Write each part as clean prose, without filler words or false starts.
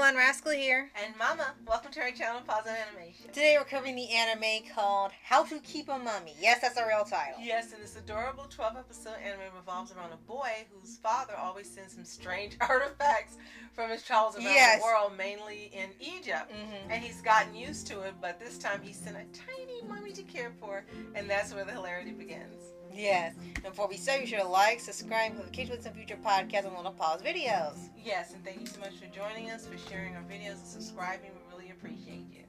everyone, Rascal here. And Mama, welcome to our channel, Paws On Animation. Today we're covering the anime called How to Keep a Mummy. Yes, that's a real title. Yes, and this adorable 12-episode anime revolves around a boy whose father always sends him strange artifacts from his travels around the world, mainly in Egypt. Mm-hmm. And he's gotten used to it, but this time he sent a tiny mummy to care for, and that's where the hilarity begins. Yes. And before we start, be sure to like, subscribe, notifications with some future podcasts and little pause videos. Yes, and thank you so much for joining us, for sharing our videos and subscribing. We really appreciate you.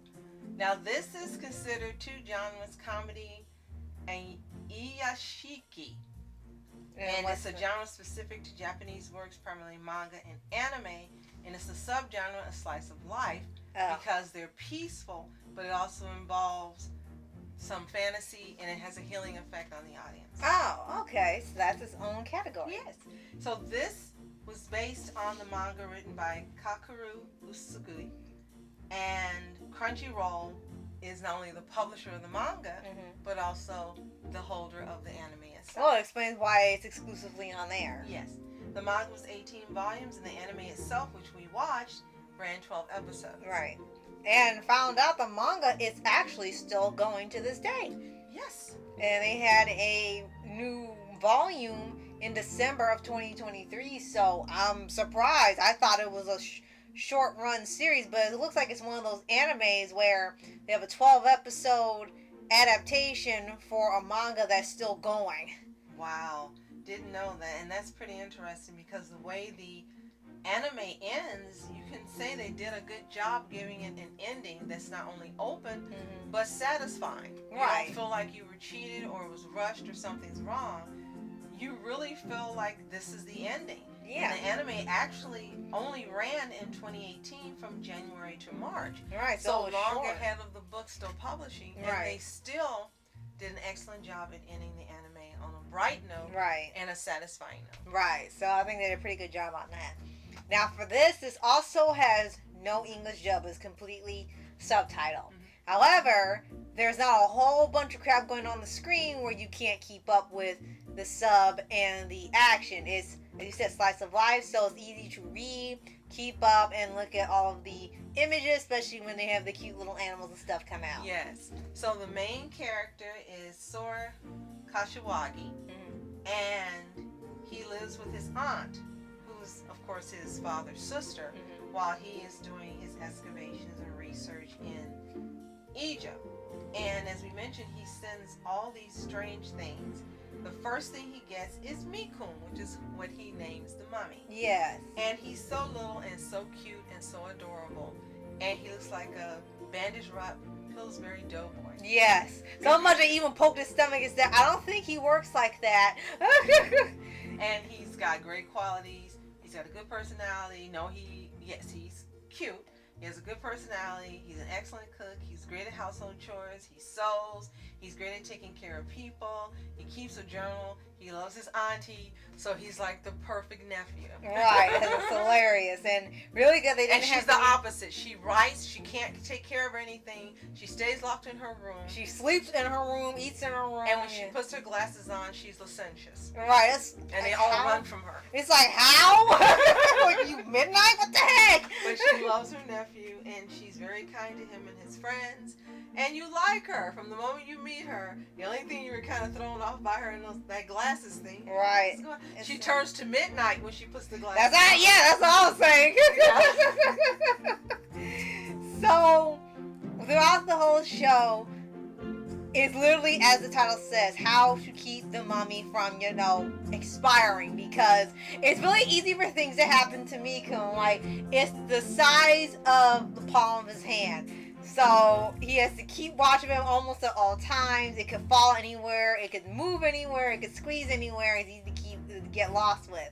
Now, this is considered two genres, comedy and iyashiki. And it's a genre specific to Japanese works, primarily manga and anime, and it's a subgenre, a slice of life, because they're peaceful, but it also involves some fantasy, and it has a healing effect on the audience. Oh, okay. So that's its own category. Yes. So this was based on the manga written by Kakeru Usugui, and Crunchyroll is not only the publisher of the manga, but also the holder of the anime itself. Well, it explains why it's exclusively on there. Yes. The manga was 18 volumes, and the anime itself, which we watched, ran 12 episodes. Right. And found out the manga is actually still going to this day. Yes. And they had a new volume in December of 2023, so I'm surprised. I thought it was a short run series, but it looks like it's one of those animes where they have a 12-episode adaptation for a manga that's still going. Wow. Didn't know that, and that's pretty interesting because the way the anime ends, you can say they did a good job giving it an ending that's not only open, but satisfying. Right. You don't feel like you were cheated or it was rushed or something's wrong. You really feel like this is the ending. Yeah. And the anime actually only ran in 2018 from January to March. Right. So long ahead of the book still publishing. Right. And they still did an excellent job at ending the anime on a bright note. Right. And a satisfying note. Right. So I think they did a pretty good job on that. Now for this also has no English dub. It's completely subtitled. However, there's not a whole bunch of crap going on the screen where you can't keep up with the sub and the action. It's, as you said, slice of life, so it's easy to read, keep up, and look at all of the images, especially when they have the cute little animals and stuff come out. Yes. So the main character is Sora Kashiwagi, and he lives with his aunt, who's, of course, his father's sister, while he is doing his excavations and research in Egypt. And as we mentioned, he sends all these strange things. The first thing he gets is Mikun, which is what he names the mummy. Yes. And he's so little and so cute and so adorable. And he looks like a bandage-wrapped Pillsbury Doughboy. Yes. So much I even poked his stomach is that I don't think he works like that. And he's got great qualities. He's got a good personality. Yes, he's cute. He has a good personality. He's an excellent cook. He's great at household chores. He sews. He's great at taking care of people. He keeps a journal. He loves his auntie. So he's like the perfect nephew. Right. It's hilarious. And really good. And she's the opposite. She writes. She can't take care of anything. She stays locked in her room. She sleeps in her room, eats in her room. And when she puts her glasses on, she's licentious. Right. And they all run from her. It's like, how? Like, you midnight? What the heck? But she loves her nephew, and she's very kind to him and his friends. And you like her from the moment you meet her. The only thing you were kind of thrown off by her and that glasses thing. Right. She turns to midnight when she puts the glasses on. That's all I'm saying. So, throughout the whole show, it's literally, as the title says, how to keep the mummy from, expiring. Because it's really easy for things to happen to Mikun. Like, it's the size of the palm of his hand. So he has to keep watch of him almost at all times. It could fall anywhere. It could move anywhere. It could squeeze anywhere. It's easy to get lost with.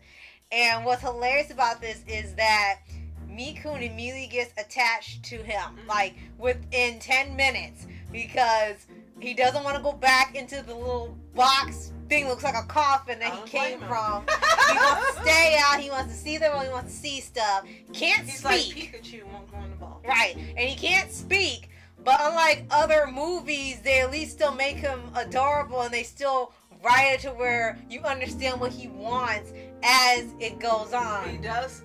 And what's hilarious about this is that Mikun immediately gets attached to him, like within 10 minutes, because he doesn't want to go back into the little box thing, looks like a coffin that he came from. He wants to stay out. He wants to see the world. He wants to see stuff. He's like Pikachu won't go in the ball. Right. And he can't speak, but unlike other movies, they at least still make him adorable, and they still write it to where you understand what he wants as it goes on. He does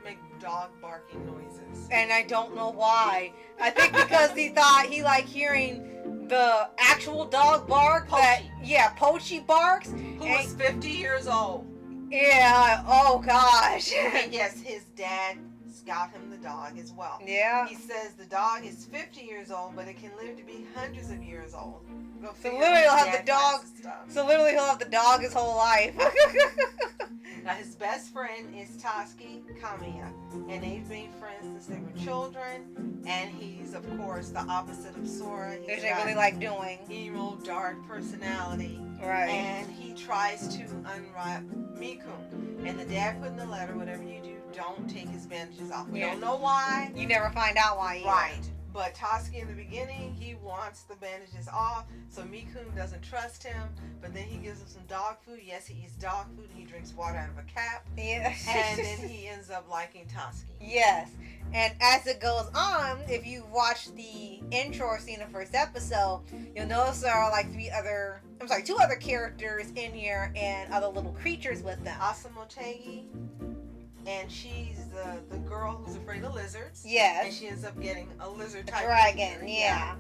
make dog barking noises. And I don't know why. I think because he thought he liked hearing the actual dog bark. Pochi barks. Who was 50 years old. Yeah, oh gosh. And yes, his dad got him the dog as well. Yeah. He says the dog is 50 years old, but it can live to be hundreds of years old. So literally he'll have the dog. So literally he'll have the dog his whole life. Now his best friend is Toski Kamiya, and they've been friends since they were children. And he's of course the opposite of Sora. Which they really like doing. Emo, dark personality. Right. And he tries to unwrap Mikun. And the dad put in the letter, whatever you do, don't take his bandages off. We don't know why. You never find out why. Right. But Toski in the beginning, he wants the bandages off, so Mikun doesn't trust him. But then he gives him some dog food. Yes, he eats dog food. He drinks water out of a cap. Yeah. And then he ends up liking Toski. Yes. And as it goes on, if you watch the intro scene of the first episode, you'll notice there are like two other characters in here and other little creatures with them. Asamotegi. And she's the girl who's afraid of lizards. Yes. And she ends up getting a lizard type dragon, creature. yeah.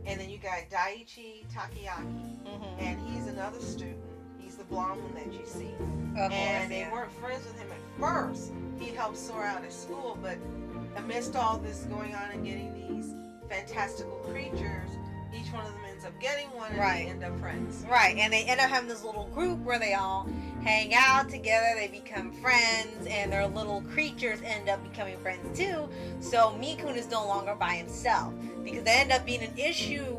And then you got Daiichi Takayaki. Mm-hmm. And he's another student. He's the blonde one that you see. And they weren't friends with him at first. He helped Sora out at school, but amidst all this going on and getting these fantastical creatures, each one of them ends up getting one, and they end up friends. Right, and they end up having this little group where they all hang out together, they become friends, and their little creatures end up becoming friends too. So Mikun is no longer by himself, because there ended up being an issue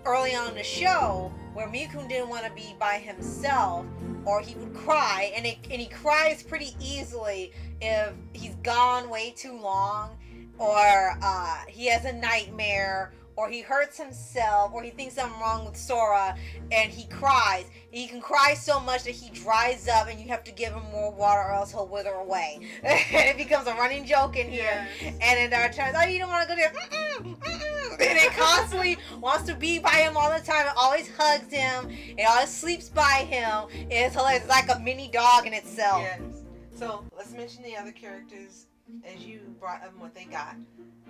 early on in the show where Mikun didn't want to be by himself, or he would cry, and he cries pretty easily if he's gone way too long, or he has a nightmare, or he hurts himself, or he thinks something wrong with Sora, and he cries. He can cry so much that he dries up, and you have to give him more water, or else he'll wither away. And it becomes a running joke in here. Yes. And in our turns, oh, you don't want to go there. And it constantly wants to be by him all the time. It always hugs him. It always sleeps by him. It's hilarious. It's like a mini dog in itself. Yes. So let's mention the other characters as you brought up what they got.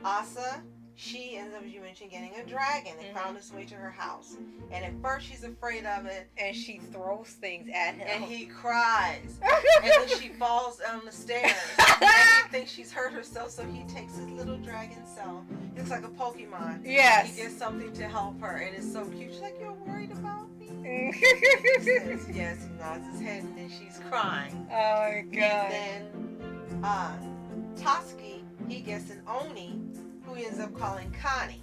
Asa. She ends up, as you mentioned, getting a dragon. They found its way to her house. And at first she's afraid of it. And she throws things at him. And he cries. And then she falls down the stairs. And he thinks she's hurt herself, so he takes his little dragon self. He looks like a Pokemon. Yes. He gets something to help her. And it's so cute. She's like, you're worried about me? He says, yes. He nods his head, and then she's crying. Oh, my God. And then Toski, he gets an Oni, who he ends up calling Connie.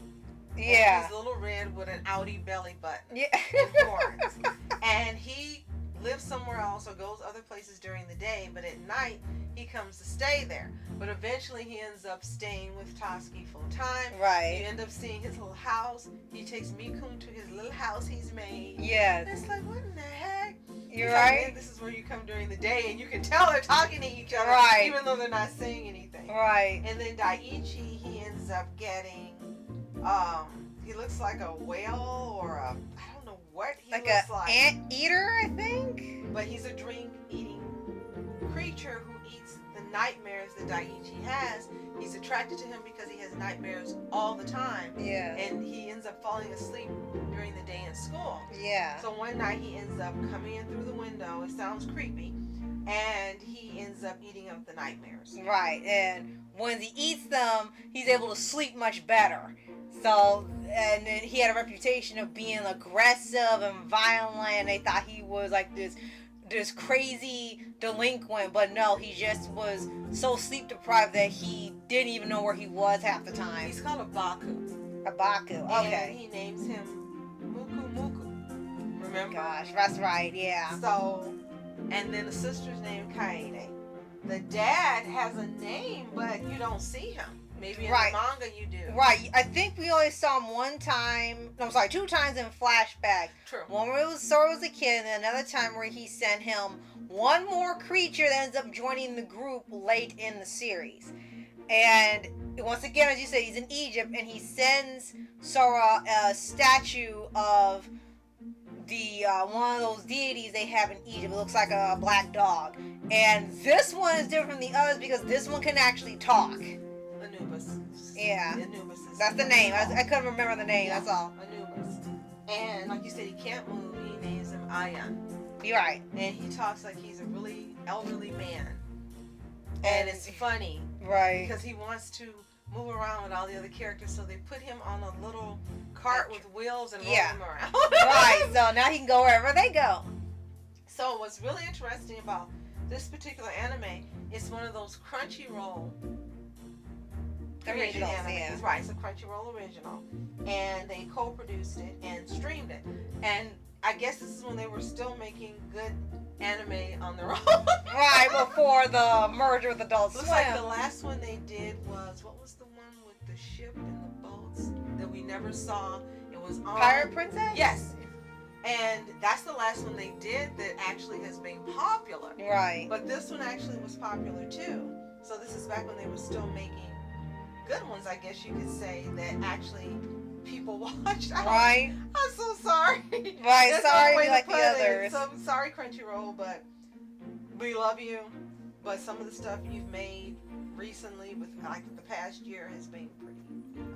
Yeah. And he's a little red with an outie belly button. Yeah. And horns. And he lives somewhere else or goes other places during the day, but at night he comes to stay there. But eventually he ends up staying with Toski full time. Right. You end up seeing his little house. He takes Mikun to his little house he's made. Yes. And it's like, what in the heck? You're right. Like, this is where you come during the day, and you can tell they're talking to each other, even though they're not saying anything. Right. And then Daiichi, he ends up getting, he looks like a whale or a, I don't know what he looks like. Like an anteater, I think? But he's a dream-eating creature who eats the nightmares that Daiichi has. He's attracted to him because he has nightmares all the time. Yeah. And he ends up falling asleep during the day in school. Yeah. So one night he ends up coming in through the window. It sounds creepy. And he ends up eating up the nightmares. Right. And when he eats them, he's able to sleep much better. So, and then he had a reputation of being aggressive and violent. And they thought he was like this crazy delinquent, but no, he just was so sleep deprived that he didn't even know where he was half the time. He's called a Baku. A Baku, okay. And he names him Muku Muku. Remember? Gosh, that's right, yeah. So, and then the sister's named Kaede. The dad has a name, but you don't see him. Maybe in the manga you do. Right. I think we only saw him 2 times in flashback. True. One where Sora was a kid, and another time where he sent him one more creature that ends up joining the group late in the series. And once again, as you said, he's in Egypt, and he sends Sora a statue of the one of those deities they have in Egypt. It looks like a black dog. And this one is different from the others because this one can actually talk. Anubis. Yeah. Anubis is That's the name. I couldn't remember the name. Yeah, That's all. Anubis. And like you said, he can't move. He names him Ayan. You're right. And he talks like he's a really elderly man. And it's funny. Right. Because he wants to move around with all the other characters, so they put him on a little cart with wheels and roll him around. Right. So now he can go wherever they go. So what's really interesting about this particular anime, it's one of those Crunchyroll Originals, yeah. Right, it's a Crunchyroll original. And they co-produced it and streamed it. And I guess this is when they were still making good anime on their own. Right, before the merger with Adult Swim. Looks like the last one they did was, what was the one with the ship and the boats that we never saw? It was on... Pirate Princess? Yes. And that's the last one they did that actually has been popular. Right. But this one actually was popular too. So this is back when they were still making good ones, I guess you could say, that actually people watched. Right. I'm so sorry. Right, That's sorry one way we to like the put it. others. So sorry, Crunchyroll, but we love you. But some of the stuff you've made recently, with like the past year, has been pretty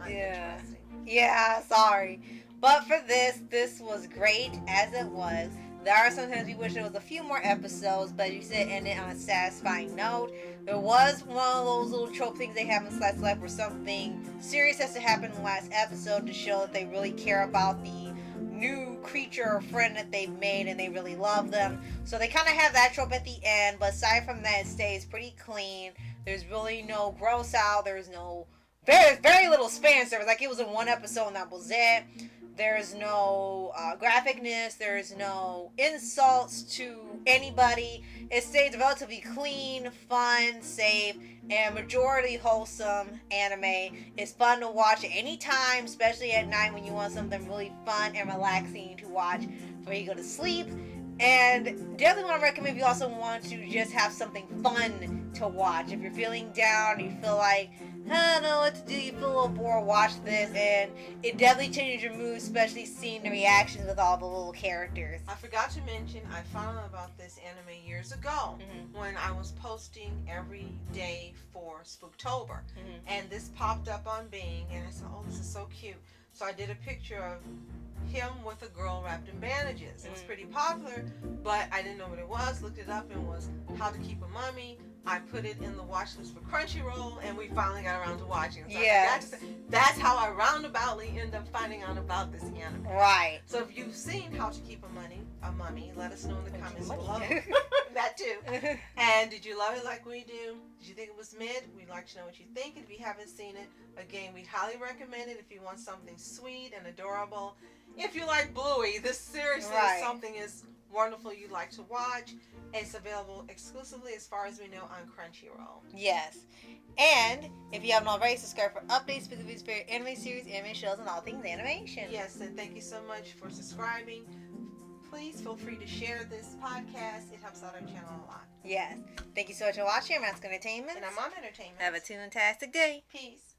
uninteresting. Yeah, sorry. But for this was great as it was. There are sometimes we wish there was a few more episodes, but you said end it on a satisfying note. There was one of those little trope things they have in Slice of Life where something serious has to happen in the last episode to show that they really care about the new creature or friend that they've made and they really love them. So they kind of have that trope at the end, but aside from that, it stays pretty clean. There's really no gross out. There's very little fan service. Like, it was in one episode and that was it. There's no graphicness. There's no insults to anybody. It stays relatively clean, fun, safe, and majority wholesome anime. It's fun to watch at any time, especially at night when you want something really fun and relaxing to watch before you go to sleep. And definitely want to recommend if you also want to just have something fun to watch. If you're feeling down, you feel like, I don't know what to do, you feel a little bored, watch this, and it definitely changes your mood, especially seeing the reactions with all the little characters. I forgot to mention, I found out about this anime years ago when I was posting every day for Spooktober. And this popped up on Bing, and I said, oh, this is so cute. So I did a picture of him with a girl wrapped in bandages. It was pretty popular, but I didn't know what it was. Looked it up and was How to Keep a Mummy. I put it in the watch list for Crunchyroll, and we finally got around to watching it. So that's how I roundaboutly end up finding out about this anime. Right. So if you've seen How to Keep a Mummy, let us know in the comments below. That too. And did you love it like we do? Did you think it was mid? We'd like to know what you think. If you haven't seen it, again, we'd highly recommend it if you want something sweet and adorable. If you like Bluey, this seriously is something is wonderful you'd like to watch. It's available exclusively, as far as we know, on Crunchyroll. Yes. And if you haven't already, subscribe for updates, specifically for your anime series, anime shows, and all things animation. Yes, and thank you so much for subscribing. Please feel free to share this podcast. It helps out our channel a lot. Yes. Thank you so much for watching. I'm Mask Entertainment. And I'm Mom Entertainment. Have a fantastic day. Peace.